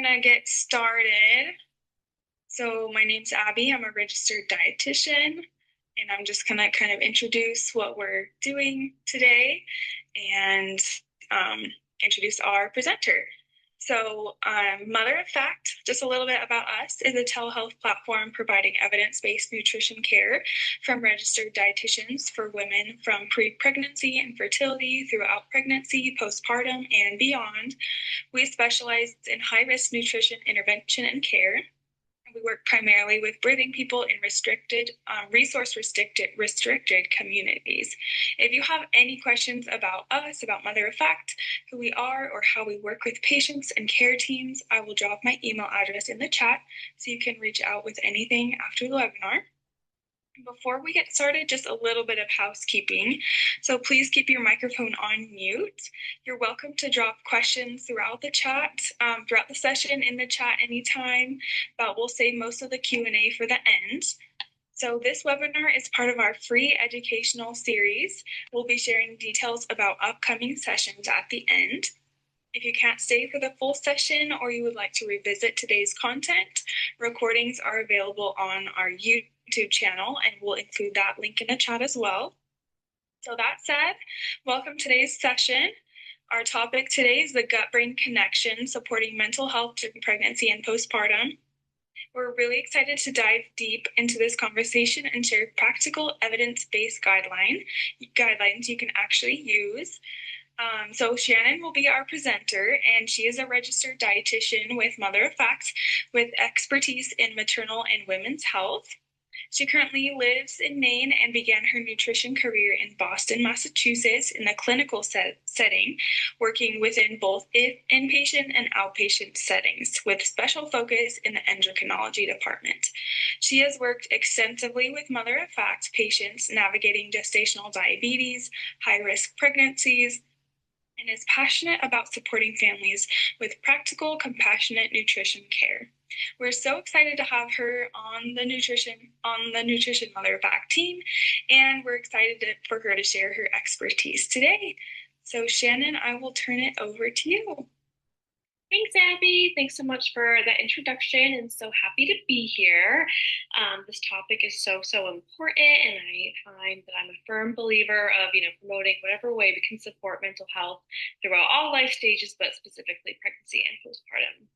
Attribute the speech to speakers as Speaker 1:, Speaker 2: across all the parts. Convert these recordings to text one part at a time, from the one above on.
Speaker 1: gonna get started. So my name's Abby. I'm a registered dietitian, and I'm just gonna kind of introduce what we're doing today and introduce our presenter. So, Mother of Fact, just a little bit about us, is a telehealth platform providing evidence-based nutrition care from registered dietitians for women from pre-pregnancy and fertility throughout pregnancy, postpartum, and beyond. We specialize in high-risk nutrition intervention and care. We work primarily with birthing people in restricted communities. If you have any questions about us, about Mother of Fact, who we are, or how we work with patients and care teams, I will drop my email address in the chat so you can reach out with anything after the webinar. Before we get started, just a little bit of housekeeping. So please keep your microphone on mute. You're welcome to drop questions throughout the chat, throughout the session in the chat anytime, but we'll save most of the Q&A for the end. So this webinar is part of our free educational series. We'll be sharing details about upcoming sessions at the end. If you can't stay for the full session or you would like to revisit today's content, recordings are available on our YouTube channel, and we'll include that link in the chat as well. So that said, welcome to today's session. Our topic today is the gut-brain connection, supporting mental health during pregnancy and postpartum. We're really excited to dive deep into this conversation and share practical evidence-based guidelines you can actually use. So Shannon will be our presenter, and she is a registered dietitian with Mother of Fact with expertise in maternal and women's health. She currently lives in Maine and began her nutrition career in Boston, Massachusetts in the clinical setting, working within both inpatient and outpatient settings with special focus in the endocrinology department. She has worked extensively with Mother of Fact patients navigating gestational diabetes, high-risk pregnancies, and is passionate about supporting families with practical, compassionate nutrition care. We're so excited to have her on the Nutrition Mother of Fact team, and we're excited for her to share her expertise today. So Shannon, I will turn it over to you.
Speaker 2: Thanks, Abby. Thanks so much for that introduction, and so happy to be here. This topic is so important, and I find that I'm a firm believer of promoting whatever way we can support mental health throughout all life stages, but specifically pregnancy and postpartum.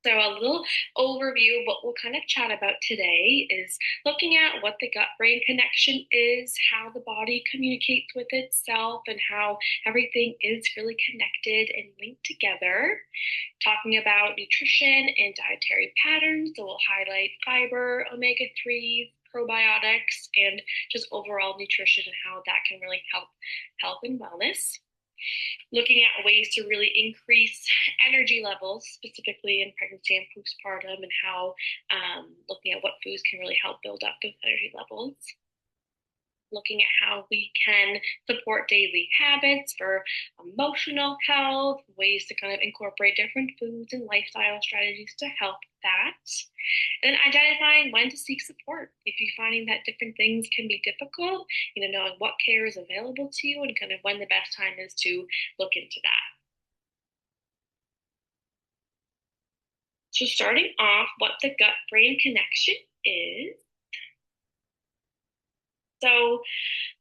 Speaker 2: So a little overview of what we'll kind of chat about today is looking at what the gut-brain connection is, how the body communicates with itself, and how everything is really connected and linked together. Talking about nutrition and dietary patterns, so we'll highlight fiber, omega-3s, probiotics, and just overall nutrition and how that can really help health and wellness. Looking at ways to really increase energy levels, specifically in pregnancy and postpartum, and how looking at what foods can really help build up those energy levels. Looking at how we can support daily habits for emotional health, ways to kind of incorporate different foods and lifestyle strategies to help that. And then identifying when to seek support. If you're finding that different things can be difficult, knowing what care is available to you and kind of when the best time is to look into that. So starting off, what the gut-brain connection is. So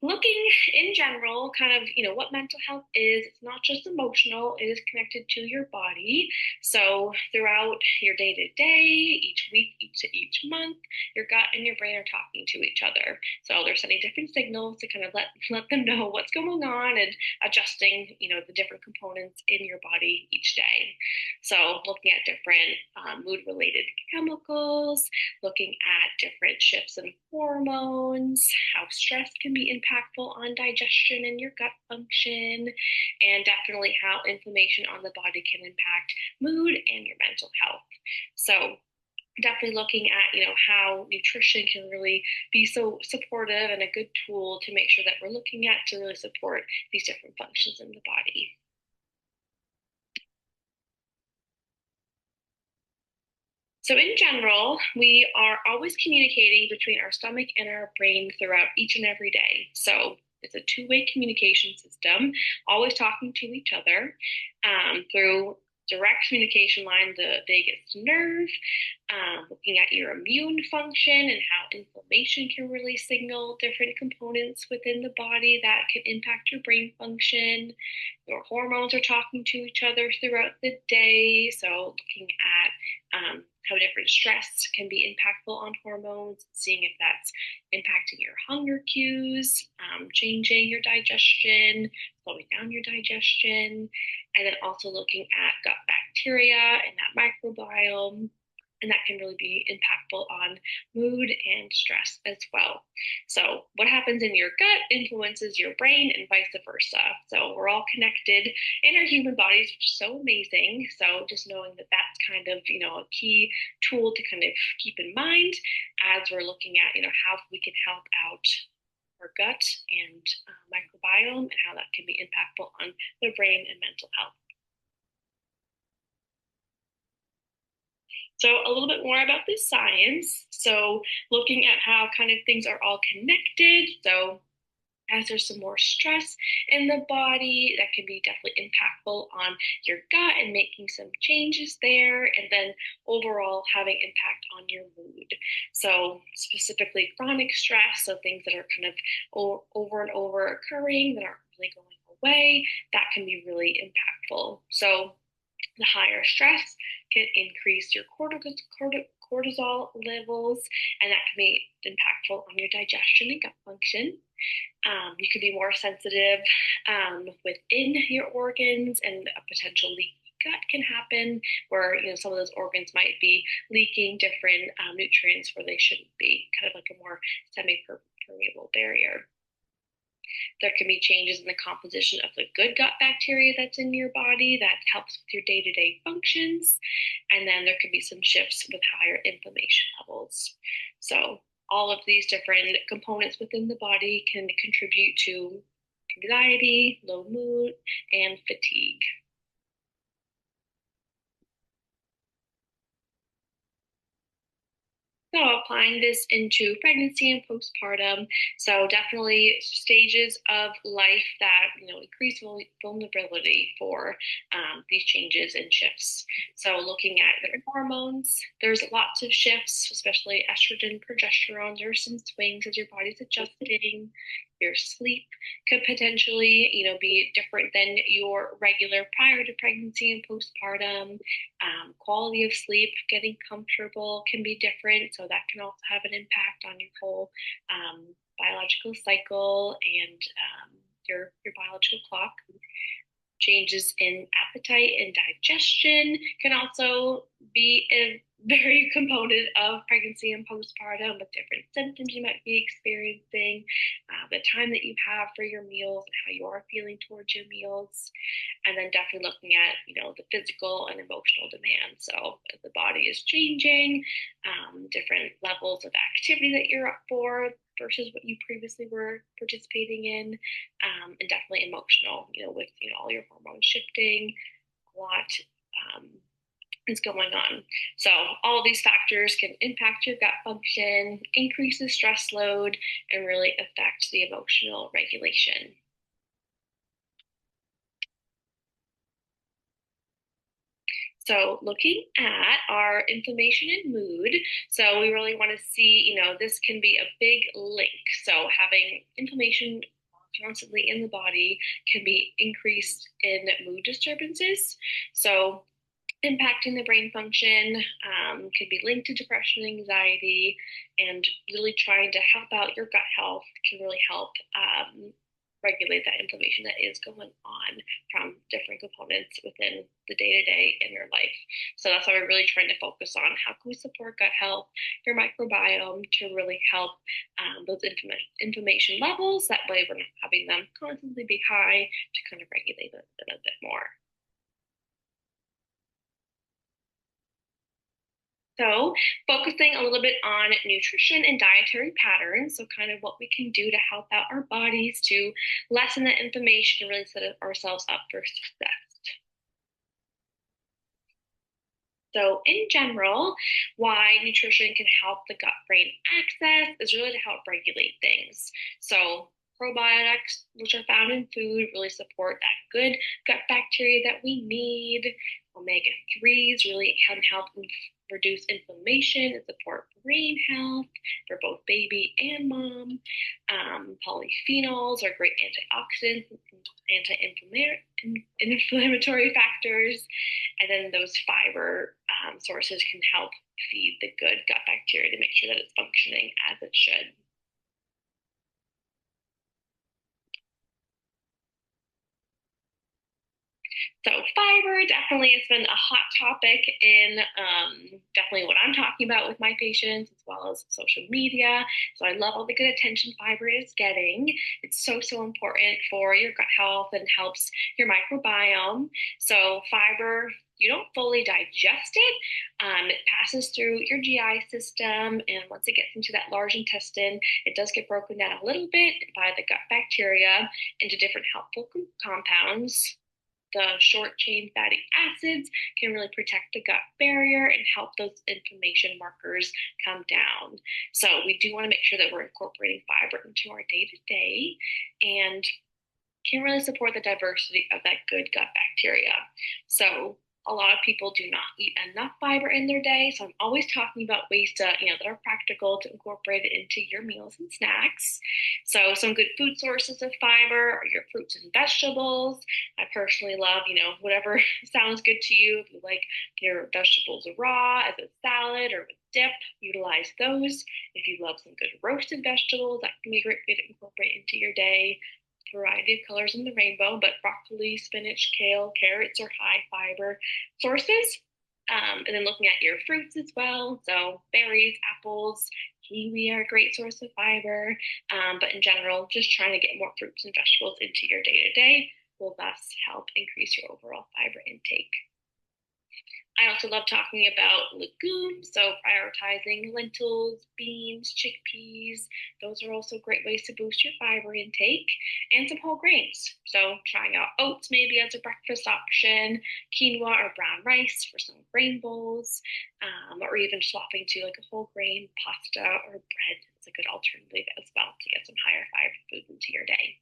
Speaker 2: looking in general, kind of, what mental health is, it's not just emotional, it is connected to your body. So throughout your day-to-day, each week, each month, your gut and your brain are talking to each other. So they're sending different signals to kind of let them know what's going on and adjusting, the different components in your body each day. So looking at different mood-related chemicals, looking at different shifts in hormones, how stress can be impactful on digestion and your gut function, and definitely how inflammation on the body can impact mood and your mental health. So definitely looking at how nutrition can really be so supportive and a good tool to make sure that we're looking at to really support these different functions in the body. So in general, we are always communicating between our stomach and our brain throughout each and every day. So it's a two-way communication system, always talking to each other through direct communication line, the vagus nerve, looking at your immune function and how inflammation can really signal different components within the body that can impact your brain function. Your hormones are talking to each other throughout the day. So looking at how different stress can be impactful on hormones, seeing if that's impacting your hunger cues, changing your digestion, slowing down your digestion, and then also looking at gut bacteria and that microbiome. And that can really be impactful on mood and stress as well. So, what happens in your gut influences your brain and vice versa. So, we're all connected in our human bodies, which is so amazing. So, just knowing that that's kind of, a key tool to kind of keep in mind as we're looking at, how we can help out our gut and microbiome and how that can be impactful on the brain and mental health. So a little bit more about the science. So looking at how kind of things are all connected. So as there's some more stress in the body, that can be definitely impactful on your gut and making some changes there, and then overall having impact on your mood. So specifically chronic stress, so things that are kind of over and over occurring that aren't really going away, that can be really impactful. So the higher stress can increase your cortisol levels, and that can be impactful on your digestion and gut function. You could be more sensitive within your organs, and a potential leaky gut can happen where some of those organs might be leaking different nutrients where they shouldn't be, kind of like a more semi-permeable barrier. There can be changes in the composition of the good gut bacteria that's in your body that helps with your day-to-day functions. And then there can be some shifts with higher inflammation levels. So all of these different components within the body can contribute to anxiety, low mood, and fatigue. So applying this into pregnancy and postpartum. So definitely stages of life that increase vulnerability for these changes and shifts. So looking at their hormones, there's lots of shifts, especially estrogen, progesterone. There's some swings as your body's adjusting. Your sleep could potentially, be different than your regular prior to pregnancy and postpartum. Quality of sleep, getting comfortable can be different. So that can also have an impact on your whole biological cycle and your biological clock. Changes in appetite and digestion can also be a very component of pregnancy and postpartum, with different symptoms you might be experiencing, the time that you have for your meals and how you are feeling towards your meals, and then definitely looking at the physical and emotional demand. So if the body is changing, different levels of activity that you're up for versus what you previously were participating in, and definitely emotional, with all your hormones shifting, a lot is going on. So all of these factors can impact your gut function, increase the stress load, and really affect the emotional regulation. So looking at our inflammation and mood, so we really want to see, this can be a big link. So having inflammation constantly in the body can be increased in mood disturbances. So impacting the brain function can be linked to depression and anxiety, and really trying to help out your gut health can really help regulate that inflammation that is going on from different components within the day-to-day in your life. So that's why we're really trying to focus on how can we support gut health, your microbiome, to really help those inflammation levels. That way we're not having them constantly be high, to kind of regulate it a bit more. So focusing a little bit on nutrition and dietary patterns, so kind of what we can do to help out our bodies to lessen the inflammation and really set ourselves up for success. So in general, why nutrition can help the gut-brain axis is really to help regulate things. So probiotics, which are found in food, really support that good gut bacteria that we need. Omega-3s really can help reduce inflammation and support brain health for both baby and mom. Polyphenols are great antioxidants and anti-inflammatory factors. And then those fiber sources can help feed the good gut bacteria to make sure that it's functioning as it should. So fiber definitely has been a hot topic in definitely what I'm talking about with my patients, as well as social media. So I love all the good attention fiber is getting. It's so important for your gut health and helps your microbiome. So fiber, you don't fully digest it. It passes through your GI system, and once it gets into that large intestine, it does get broken down a little bit by the gut bacteria into different helpful compounds. The short chain fatty acids can really protect the gut barrier and help those inflammation markers come down. So we do want to make sure that we're incorporating fiber into our day to day and can really support the diversity of that good gut bacteria. So a lot of people do not eat enough fiber in their day. So I'm always talking about ways to, that are practical to incorporate it into your meals and snacks. So some good food sources of fiber are your fruits and vegetables. I personally love, whatever sounds good to you. If you like your vegetables raw as a salad or with dip, utilize those. If you love some good roasted vegetables, that can be a great way to incorporate into your day. Variety of colors in the rainbow, but broccoli, spinach, kale, carrots are high fiber sources. And then looking at your fruits as well. So berries, apples, kiwi are a great source of fiber. But in general, just trying to get more fruits and vegetables into your day to day will thus help increase your overall fiber intake. I also love talking about legumes, so prioritizing lentils, beans, chickpeas. Those are also great ways to boost your fiber intake, and some whole grains. So trying out oats maybe as a breakfast option, quinoa or brown rice for some grain bowls, or even swapping to like a whole grain pasta or bread is a good alternative as well to get some higher fiber foods into your day.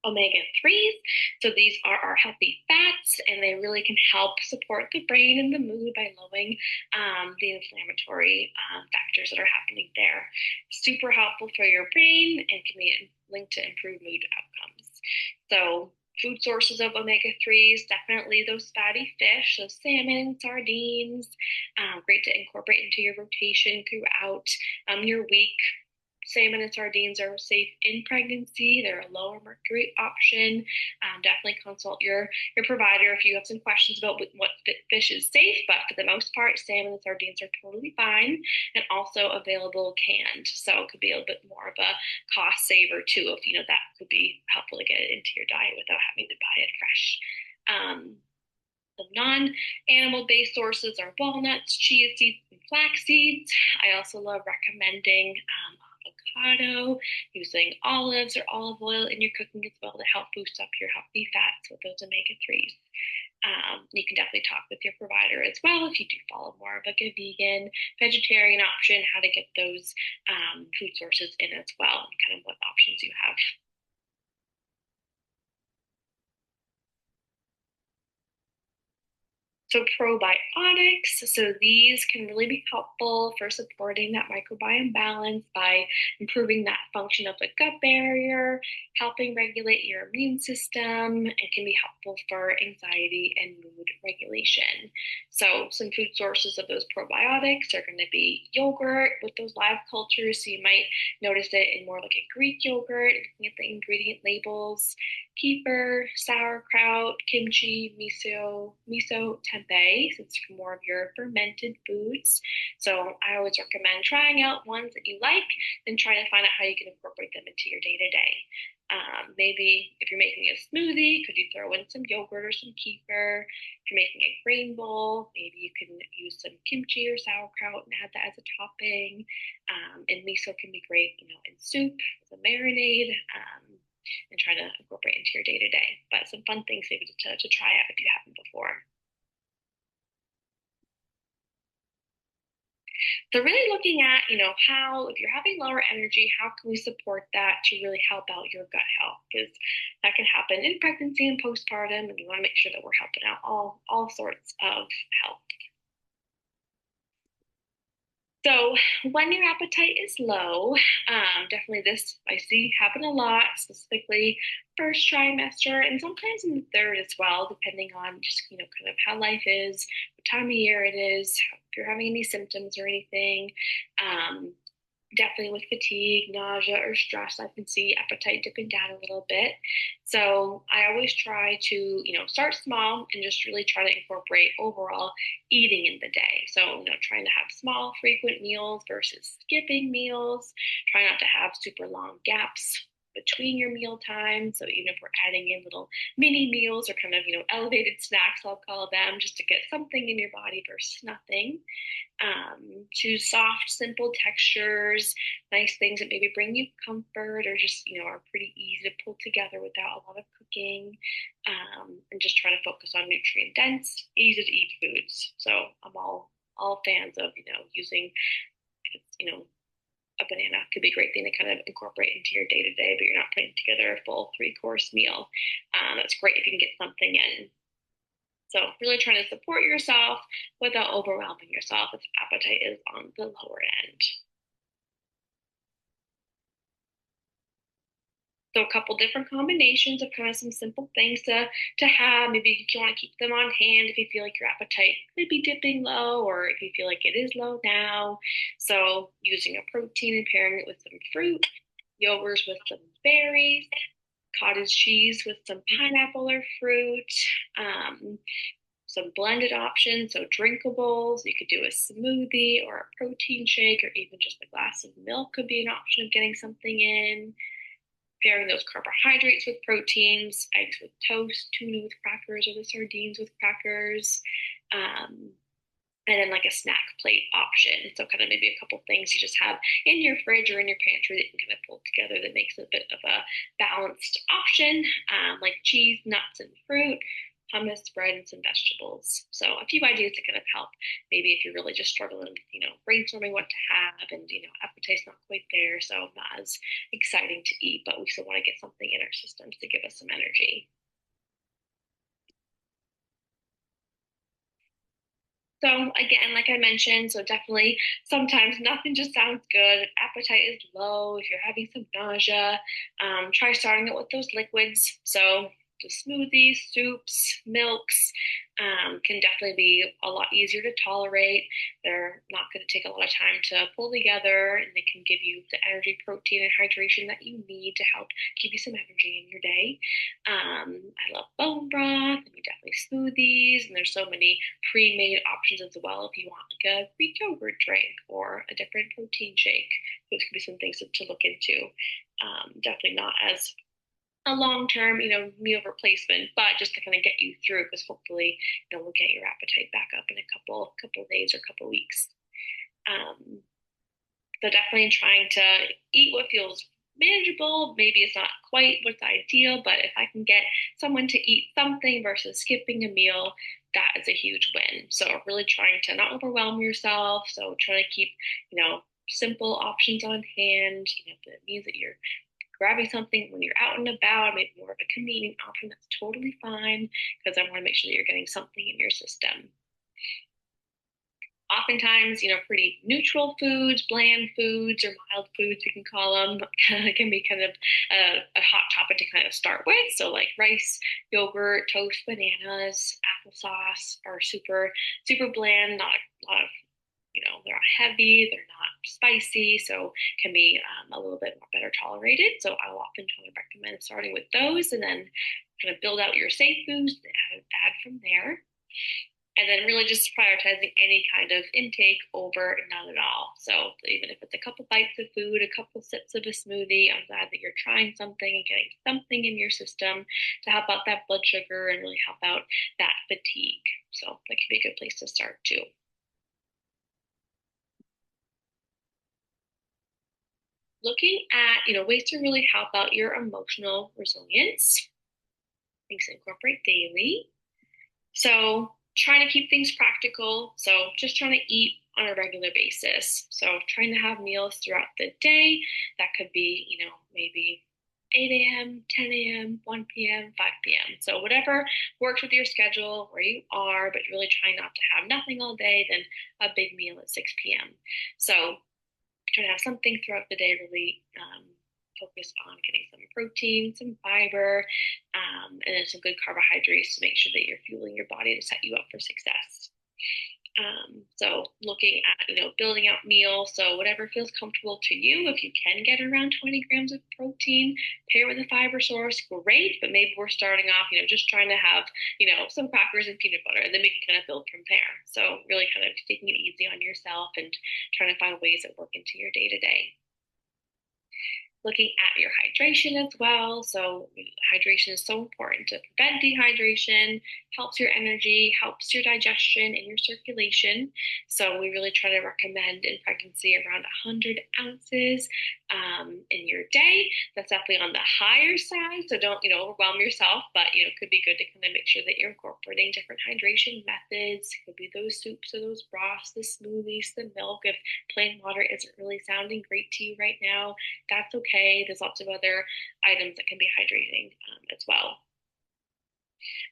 Speaker 2: Omega-3s. So these are our healthy fats, and they really can help support the brain and the mood by lowering the inflammatory factors that are happening there. Super helpful for your brain and can be linked to improved mood outcomes. So food sources of omega-3s, definitely those fatty fish, so salmon, sardines, great to incorporate into your rotation throughout your week. Salmon and sardines are safe in pregnancy. They're a lower mercury option. Definitely consult your provider if you have some questions about what fish is safe, but for the most part, salmon and sardines are totally fine and also available canned. So it could be a little bit more of a cost saver too, if that could be helpful to get it into your diet without having to buy it fresh. The non-animal based sources are walnuts, chia seeds, and flax seeds. I also love recommending avocado, using olives or olive oil in your cooking as well to help boost up your healthy fats with those omega-3s. You can definitely talk with your provider as well if you do follow more of like a vegan, vegetarian option, how to get those food sources in as well and kind of what options you have. So probiotics, so these can really be helpful for supporting that microbiome balance by improving that function of the gut barrier, helping regulate your immune system, and can be helpful for anxiety and mood regulation. So some food sources of those probiotics are going to be yogurt with those live cultures. So you might notice it in more like a Greek yogurt, looking at the ingredient labels. Kefir, sauerkraut, kimchi, miso, tempeh, so it's more of your fermented foods. So I always recommend trying out ones that you like and trying to find out how you can incorporate them into your day to day. Maybe if you're making a smoothie, could you throw in some yogurt or some kefir? If you're making a grain bowl, maybe you can use some kimchi or sauerkraut and add that as a topping. And miso can be great, in soup as a marinade. And try to incorporate into your day to day. But some fun things maybe to try out if you haven't before. So really looking at, how, if you're having lower energy, how can we support that to really help out your gut health? Because that can happen in pregnancy and postpartum, and we want to make sure that we're helping out all sorts of health. So when your appetite is low, definitely this I see happen a lot, specifically first trimester and sometimes in the third as well, depending on just, kind of how life is, what time of year it is, if you're having any symptoms or anything. Um, Definitely with fatigue, nausea, or stress, I can see appetite dipping down a little bit. So I always try to, start small and just really try to incorporate overall eating in the day. So, trying to have small, frequent meals versus skipping meals. Try not to have super long gaps between your meal times. So even if we're adding in little mini meals or kind of, elevated snacks, I'll call them, just to get something in your body versus nothing. Choose soft, simple textures, nice things that maybe bring you comfort or just, are pretty easy to pull together without a lot of cooking. And just try to focus on nutrient dense, easy to eat foods. So I'm all fans of, using, a banana could be a great thing to kind of incorporate into your day to day, but you're not putting together a full 3-course meal. That's great if you can get something in. So really trying to support yourself without overwhelming yourself if appetite is on the lower end. So a couple different combinations of kind of some simple things to have. Maybe you want to keep them on hand if you feel like your appetite could be dipping low, or if you feel like it is low now. So using a protein and pairing it with some fruit, yogurts with some berries, cottage cheese with some pineapple or fruit, some blended options, so drinkables. You could do a smoothie or a protein shake, or even just a glass of milk could be an option of getting something in. Pairing those carbohydrates with proteins, eggs with toast, tuna with crackers, or the sardines with crackers. And then like a snack plate option. So kind of maybe a couple things you just have in your fridge or in your pantry that you can kind of pull together that makes it a bit of a balanced option, like cheese, nuts, and fruit, hummus, bread, and some vegetables. So a few ideas to kind of help. Maybe if you're really just struggling, brainstorming what to have, and appetite's not quite there, so not as exciting to eat, but we still want to get something in our systems to give us some energy. So again, like I mentioned, so definitely sometimes nothing just sounds good. Appetite is low. If you're having some nausea, try starting it with those liquids. So the smoothies, soups, milks can definitely be a lot easier to tolerate. They're not going to take a lot of time to pull together, and they can give you the energy, protein, and hydration that you need to help give you some energy in your day. I love bone broth, and we definitely smoothies, and there's so many pre-made options as well if you want like a Greek yogurt drink or a different protein shake. Those could be some things to look into. Definitely not as a long-term, meal replacement, but just to kind of get you through, because hopefully, we'll get your appetite back up in a couple of days or a couple of weeks. So definitely trying to eat what feels manageable. Maybe it's not quite what's ideal, but if I can get someone to eat something versus skipping a meal, that is a huge win. So really trying to not overwhelm yourself. So trying to keep, simple options on hand. If it means that you're grabbing something when you're out and about, maybe more of a convenient option, that's totally fine, because I want to make sure that you're getting something in your system. Oftentimes, pretty neutral foods, bland foods, or mild foods, we can call them, can be kind of a hot topic to kind of start with. So, like rice, yogurt, toast, bananas, applesauce are super, super bland, not a lot of, they're not heavy, they're not spicy, so can be a little bit more better tolerated. So, I'll often try to recommend starting with those and then kind of build out your safe foods and add from there. And then really just prioritizing any kind of intake over none at all. So even if it's a couple bites of food, a couple sips of a smoothie, I'm glad that you're trying something and getting something in your system to help out that blood sugar and really help out that fatigue. So that could be a good place to start too. Looking at, ways to really help out your emotional resilience, things to incorporate daily. So trying to keep things practical. So just trying to eat on a regular basis. So trying to have meals throughout the day. That could be, maybe 8 a.m., 10 a.m., 1 p.m., 5 p.m. So whatever works with your schedule, where you are, but really trying not to have nothing all day, then a big meal at 6 p.m. So trying to have something throughout the day, really focus on getting some protein, some fiber, and then some good carbohydrates to make sure that you're fueling your body to set you up for success. So looking at, building out meals. So whatever feels comfortable to you. If you can get around 20 grams of protein, pair with a fiber source, great. But maybe we're starting off, just trying to have, some crackers and peanut butter, and then we can kind of build from there. So really kind of taking it easy on yourself and trying to find ways that work into your day to day. Looking at your hydration as well. So hydration is so important to prevent dehydration, helps your energy, helps your digestion and your circulation. So we really try to recommend in pregnancy around 100 ounces in your day. That's definitely on the higher side. So don't, overwhelm yourself, but, it could be good to kind of make sure that you're incorporating different hydration methods. It could be those soups or those broths, the smoothies, the milk. If plain water isn't really sounding great to you right now, that's okay. There's lots of other items that can be hydrating as well.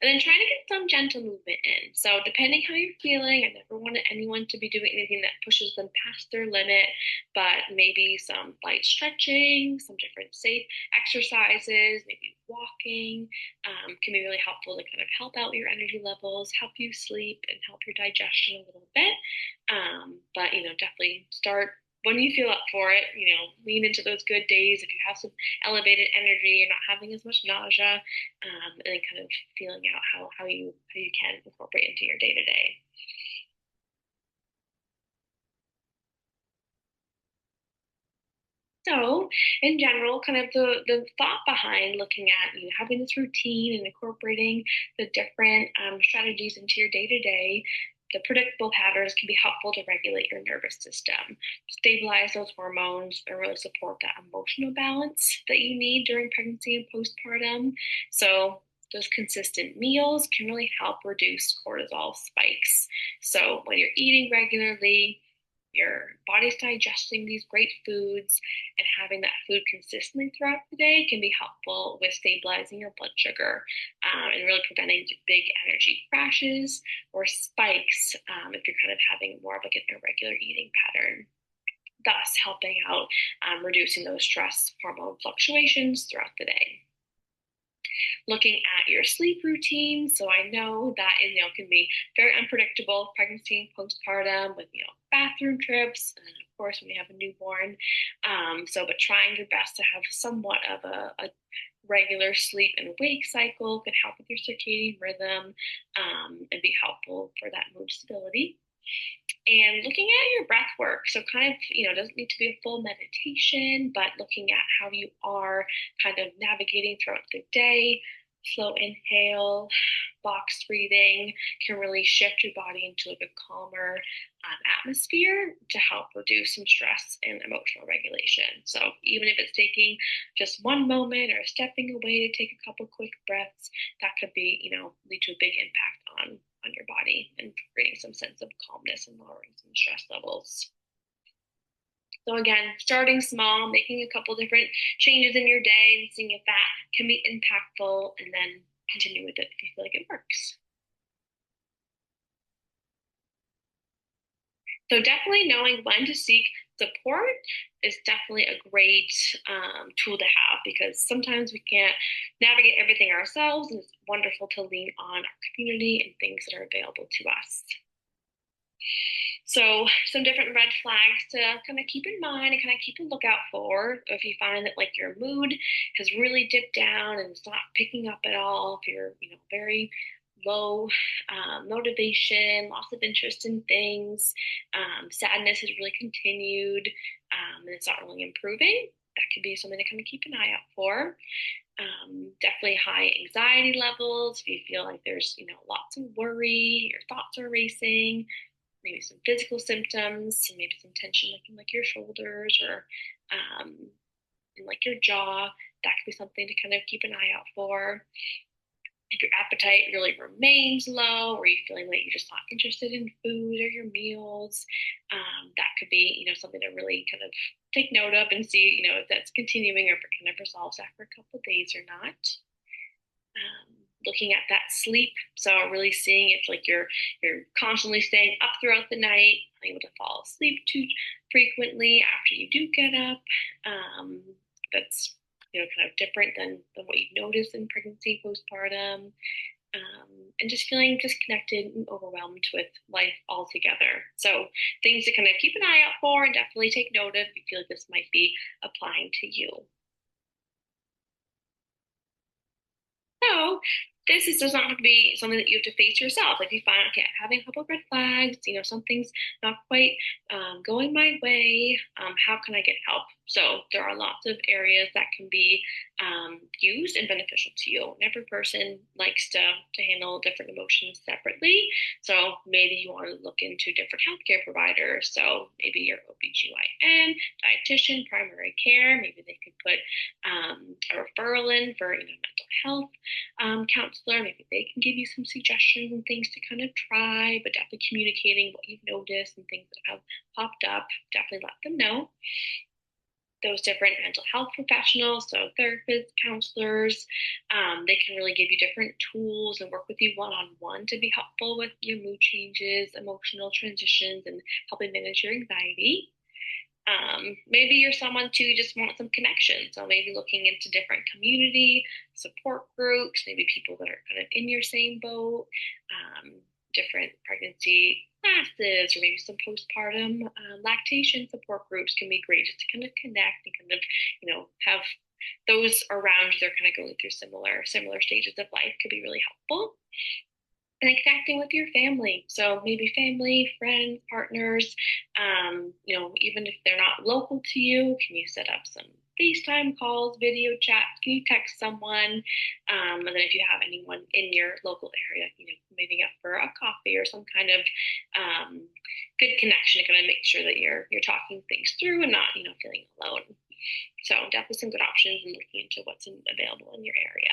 Speaker 2: And then trying to get some gentle movement in. So depending how you're feeling, I never wanted anyone to be doing anything that pushes them past their limit, but maybe some light stretching, some different safe exercises, maybe walking can be really helpful to kind of help out your energy levels, help you sleep, and help your digestion a little bit. But definitely start when you feel up for it, lean into those good days. If you have some elevated energy, you're not having as much nausea, and then kind of feeling out how you can incorporate into your day to day. So, in general, kind of the thought behind looking at having this routine and incorporating the different strategies into your day to day, the predictable patterns can be helpful to regulate your nervous system, stabilize those hormones, and really support that emotional balance that you need during pregnancy and postpartum. So, those consistent meals can really help reduce cortisol spikes. So, when you're eating regularly, your body's digesting these great foods, and having that food consistently throughout the day can be helpful with stabilizing your blood sugar and really preventing big energy crashes or spikes if you're kind of having more of like an irregular eating pattern, thus helping out reducing those stress hormone fluctuations throughout the day. Looking at your sleep routine. So I know that it can be very unpredictable, pregnancy and postpartum with bathroom trips, and then of course when you have a newborn. But trying your best to have somewhat of a regular sleep and wake cycle can help with your circadian rhythm and be helpful for that mood stability. And looking at your breath work. So kind of, doesn't need to be a full meditation, but looking at how you are kind of navigating throughout the day. Slow inhale, box breathing can really shift your body into like a calmer atmosphere to help reduce some stress and emotional regulation. So even if it's taking just one moment or stepping away to take a couple quick breaths, that could be, lead to a big impact on your body and creating some sense of calmness and lowering some stress levels. So again, starting small, making a couple different changes in your day and seeing if that can be impactful, and then continue with it if you feel like it works. So definitely knowing when to seek support is definitely a great tool to have, because sometimes we can't navigate everything ourselves, and it's wonderful to lean on our community and things that are available to us. So some different red flags to kind of keep in mind and kind of keep a lookout for if you find that like your mood has really dipped down and it's not picking up at all, if you're very low motivation, loss of interest in things, sadness has really continued, and it's not really improving, that could be something to kind of keep an eye out for. Definitely high anxiety levels. If you feel like there's lots of worry, your thoughts are racing, maybe some physical symptoms, maybe some tension in like your shoulders or in like your jaw, that could be something to kind of keep an eye out for. if your appetite really remains low, or you're feeling like you're just not interested in food or your meals, that could be, something to really kind of take note of and see, if that's continuing or if it kind of resolves after a couple of days or not. Looking at that sleep, so really seeing if like you're constantly staying up throughout the night, unable to fall asleep too frequently after you do get up. That's kind of different than what you've noticed in pregnancy, postpartum, and just feeling disconnected and overwhelmed with life altogether. So things to kind of keep an eye out for and definitely take note of if you feel like this might be applying to you. So does not have to be something that you have to face yourself. If you find, okay, having a couple of red flags, something's not quite going my way, how can I get help? So there are lots of areas that can be used and beneficial to you. And every person likes to handle different emotions separately. So maybe you want to look into different healthcare providers. So maybe your OBGYN, dietitian, primary care, maybe they could put a referral in for mental health counselor. Maybe they can give you some suggestions and things to kind of try, but definitely communicating what you've noticed and things that have popped up. Definitely let them know. Those different mental health professionals, so therapists, counselors, they can really give you different tools and work with you one-on-one to be helpful with your mood changes, emotional transitions, and helping manage your anxiety. Maybe you're someone too you just want some connection. So maybe looking into different community support groups, maybe people that are kind of in your same boat, different pregnancy classes, or maybe some postpartum lactation support groups can be great just to kind of connect and kind of, have those around you that are kind of going through similar stages of life could be really helpful. And then connecting with your family. So maybe family, friends, partners, even if they're not local to you, can you set up some FaceTime calls, video chats? Can you text someone? And then if you have anyone in your local area, meeting up for a coffee or some kind of good connection to kind of make sure that you're talking things through and not, feeling alone. So definitely some good options and looking into what's available in your area.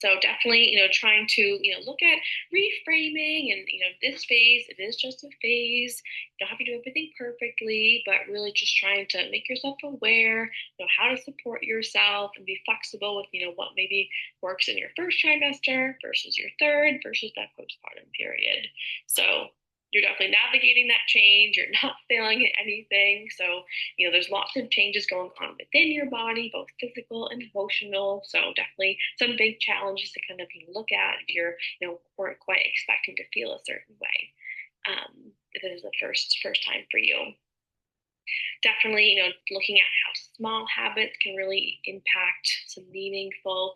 Speaker 2: So definitely, trying to, look at reframing and, this phase, it is just a phase. You don't have to do everything perfectly, but really just trying to make yourself aware, how to support yourself and be flexible with, what maybe works in your first trimester versus your third versus that postpartum period. So you're definitely navigating that change. You're not failing at anything. So, there's lots of changes going on within your body, both physical and emotional. So definitely some big challenges to kind of look at if you're, weren't quite expecting to feel a certain way. If it is the first time for you. Definitely, looking at how small habits can really impact some meaningful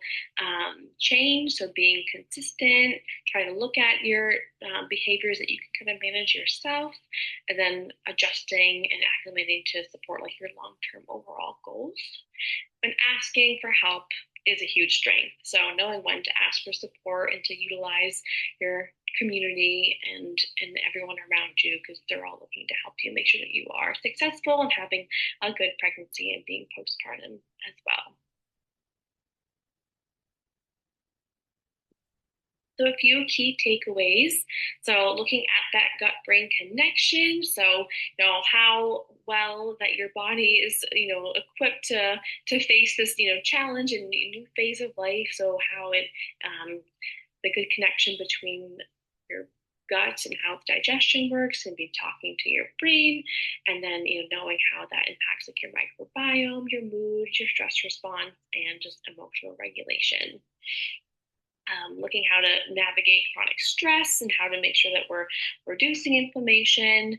Speaker 2: change. So being consistent, trying to look at your behaviors that you can kind of manage yourself, and then adjusting and acclimating to support like your long-term overall goals. And asking for help is a huge strength. So knowing when to ask for support and to utilize your community and everyone around you, because they're all looking to help you make sure that you are successful and having a good pregnancy and being postpartum as well. So a few key takeaways. So looking at that gut-brain connection. So, how well that your body is, equipped to face this, challenge and new phase of life. So how it, the good connection between your gut and how digestion works and be talking to your brain, and then knowing how that impacts like your microbiome, your mood, your stress response, and just emotional regulation. Looking how to navigate chronic stress and how to make sure that we're reducing inflammation,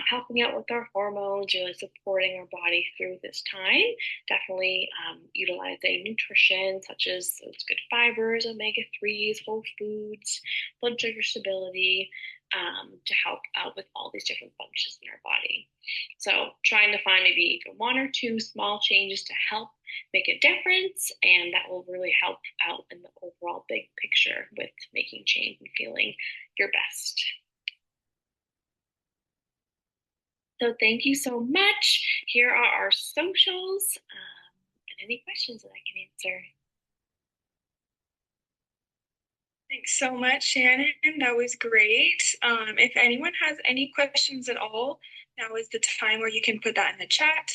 Speaker 2: helping out with our hormones, really supporting our body through this time. Definitely utilizing nutrition such as those good fibers, omega-3s, whole foods, blood sugar stability, to help out with all these different functions in our body. So trying to find maybe even one or two small changes to help make a difference, and that will really help out in the overall big picture with making change and feeling your best. So thank you so much. Here are our socials. any questions that I can answer.
Speaker 1: Thanks so much, Shannon. That was great. If anyone has any questions at all, now is the time where you can put that in the chat.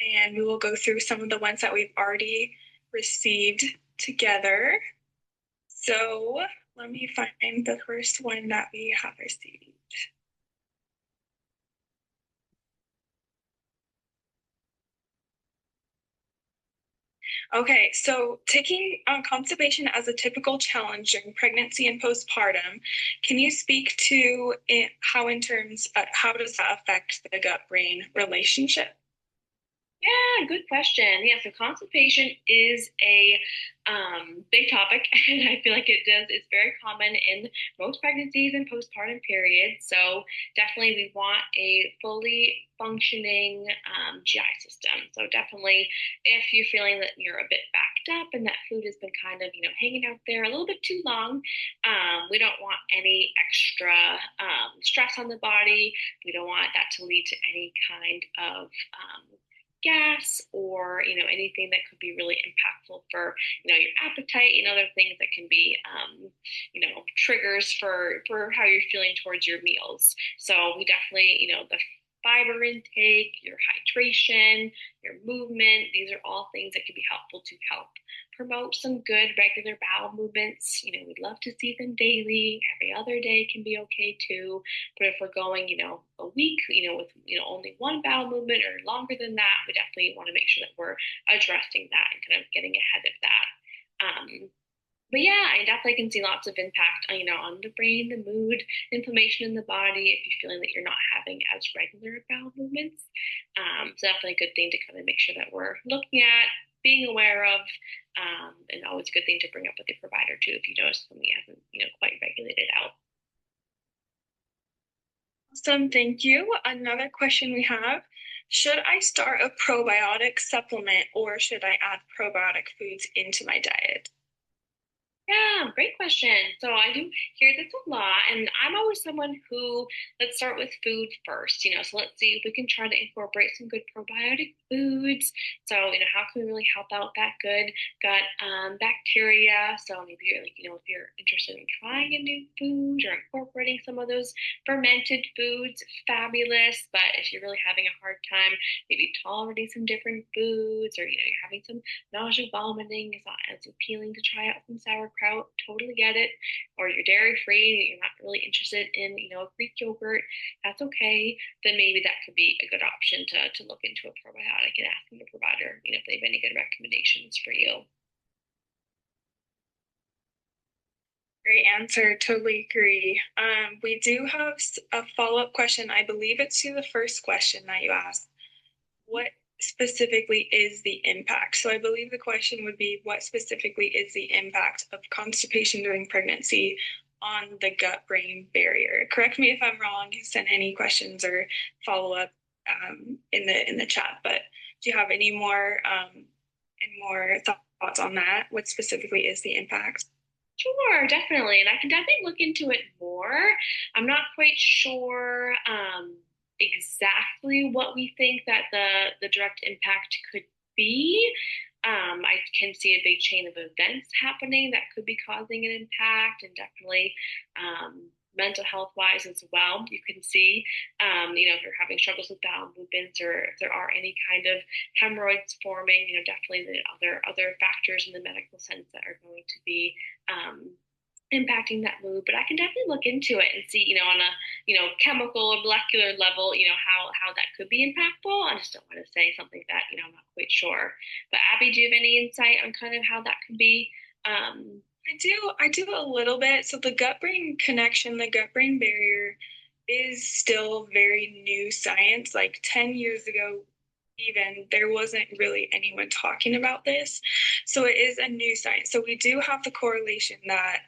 Speaker 1: And we will go through some of the ones that we've already received together. So let me find the first one that we have received. Okay, so taking constipation as a typical challenge during pregnancy and postpartum, can you speak to how how does that affect the gut-brain relationship?
Speaker 2: Yeah, good question. Yeah, so constipation is a big topic, and I feel like it's very common in most pregnancies and postpartum periods. So definitely, we want a fully functioning GI system. So definitely, if you're feeling that you're a bit backed up and that food has been kind of hanging out there a little bit too long, we don't want any extra stress on the body. We don't want that to lead to any kind of gas or anything that could be really impactful for your appetite and other things that can be triggers for how you're feeling towards your meals. So we definitely the fiber intake, your hydration, your movement, these are all things that can be helpful to help promote some good regular bowel movements. We'd love to see them daily. Every other day can be okay too. But if we're going, a week, with only one bowel movement or longer than that, we definitely want to make sure that we're addressing that and kind of getting ahead of that. But yeah, I definitely can see lots of impact, on the brain, the mood, inflammation in the body. If you're feeling that you're not having as regular bowel movements, so definitely a good thing to kind of make sure that we're looking at, being aware of, and always a good thing to bring up with your provider too if you notice something hasn't, quite regulated out.
Speaker 1: Awesome, thank you. Another question we have, should I start a probiotic supplement or should I add probiotic foods into my diet?
Speaker 2: Yeah, great question. So I do hear this a lot, and I'm always someone who let's start with food first. So let's see if we can try to incorporate some good probiotic foods. So how can we really help out that good gut bacteria? So maybe you're like if you're interested in trying a new food or incorporating some of those fermented foods, fabulous. But if you're really having a hard time, maybe tolerating some different foods, or you're having some nausea, vomiting, is not as appealing to try out some sauerkraut, totally get it. Or you're dairy free, you're not really interested in, a Greek yogurt, that's okay. Then maybe that could be a good option to look into a probiotic and asking the provider, if they have any good recommendations for you.
Speaker 1: Great answer. Totally agree. We do have a follow-up question. I believe it's to the first question that you asked. What specifically is the impact? So I believe the question would be, what specifically is the impact of constipation during pregnancy on the gut-brain barrier? Correct me if I'm wrong. Send any questions or follow-up in the chat. But do you have any more thoughts on that? What specifically is the impact?
Speaker 2: Sure, definitely. And I can definitely look into it more. I'm not quite sure exactly what we think that the direct impact could be. I can see a big chain of events happening that could be causing an impact, and definitely mental health wise as well. You can see, if you're having struggles with bowel movements or if there are any kind of hemorrhoids forming, definitely the other factors in the medical sense that are going to be impacting that mood. But I can definitely look into it and see, on a chemical or molecular level, how that could be impactful. I just don't want to say something that I'm not quite sure. But Abby, do you have any insight on kind of how that could be?
Speaker 1: I do a little bit. So the gut-brain connection, the gut-brain barrier is still very new science. Like 10 years ago, even there wasn't really anyone talking about this. So it is a new science. So we do have the correlation that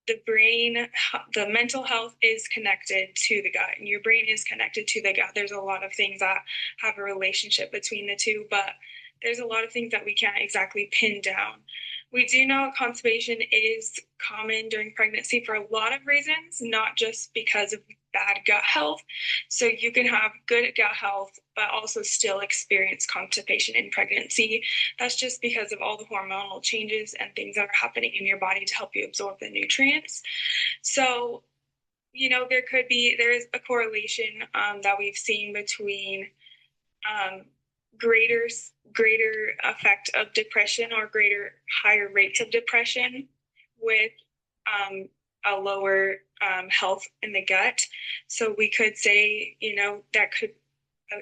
Speaker 1: the brain, the mental health is connected to the gut, and your brain is connected to the gut. There's a lot of things that have a relationship between the two, but there's a lot of things that we can't exactly pin down. We do know constipation is common during pregnancy for a lot of reasons, not just because of bad gut health. So you can have good gut health, but also still experience constipation in pregnancy. That's just because of all the hormonal changes and things that are happening in your body to help you absorb the nutrients. So, there is a correlation that we've seen between um, greater greater effect of depression or higher rates of depression with a lower health in the gut. So we could say, that could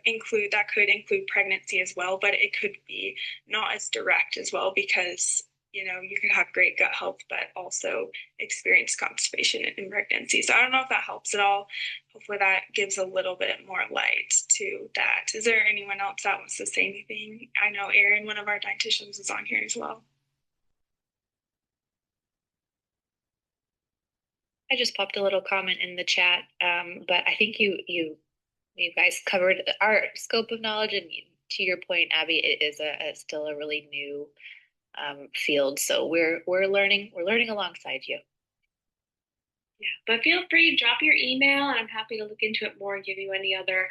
Speaker 1: include pregnancy as well, but it could be not as direct as well because you could have great gut health but also experience constipation in pregnancy. So I don't know if that helps at all. Hopefully that gives a little bit more light to that. Is there anyone else that wants to say anything? I know Erin, one of our dietitians, is on here as well.
Speaker 3: I just popped a little comment in the chat, but I think you guys covered our scope of knowledge, and to your point, Abby, it is still a really new field, so we're learning alongside you.
Speaker 2: Yeah, but feel free to drop your email, and I'm happy to look into it more and give you any other,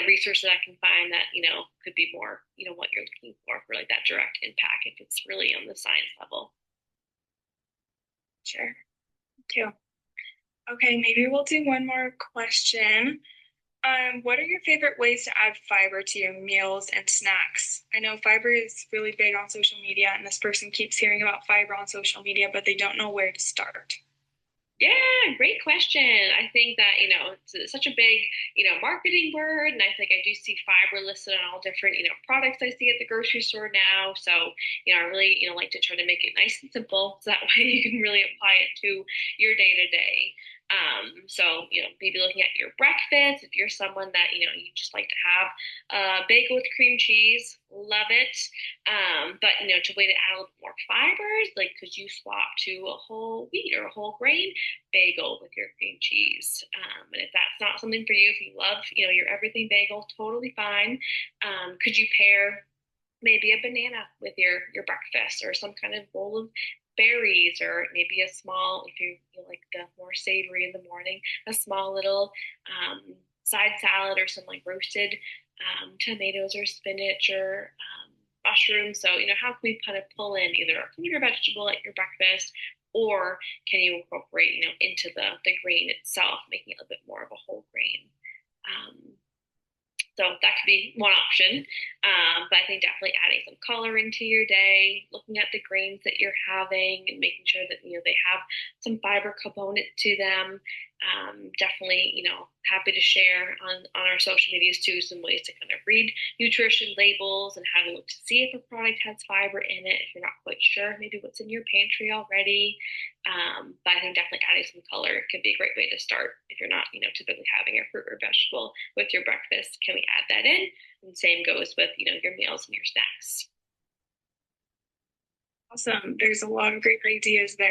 Speaker 2: resources I can find that, could be more, what you're looking for like that direct impact if it's really on the science level.
Speaker 1: Sure. Thank you. Okay, maybe we'll do one more question. What are your favorite ways to add fiber to your meals and snacks? I know fiber is really big on social media, and this person keeps hearing about fiber on social media, but they don't know where to start.
Speaker 2: Yeah, great question. I think that, it's such a big, marketing word. And I think I do see fiber listed on all different, products I see at the grocery store now. So, I really, like to try to make it nice and simple so that way you can really apply it to your day to day. So, maybe looking at your breakfast, if you're someone that, you just like to have a bagel with cream cheese, love it. But, to way to add a little more fibers, like could you swap to a whole wheat or a whole grain bagel with your cream cheese? And if that's not something for you, if you love, your everything bagel, totally fine. Could you pair maybe a banana with your breakfast or some kind of bowl of berries, or maybe a small, if you like the more savory in the morning, a small little side salad or some like roasted tomatoes or spinach or mushrooms. So, how can we kind of pull in either a fruit or vegetable at your breakfast, or can you incorporate, into the grain itself, making it a bit more of a whole grain? So that could be one option. But I think definitely adding some color into your day, looking at the grains that you're having and making sure that, they have some fiber component to them. Definitely, happy to share on our social medias too, some ways to kind of read nutrition labels and how to look to see if a product has fiber in it if you're not quite sure maybe what's in your pantry already. But I think definitely adding some color could be a great way to start if you're not, typically having a fruit or vegetable with your breakfast. Can we add that in? And same goes with, your meals and your snacks.
Speaker 1: Awesome. There's a lot of great ideas there.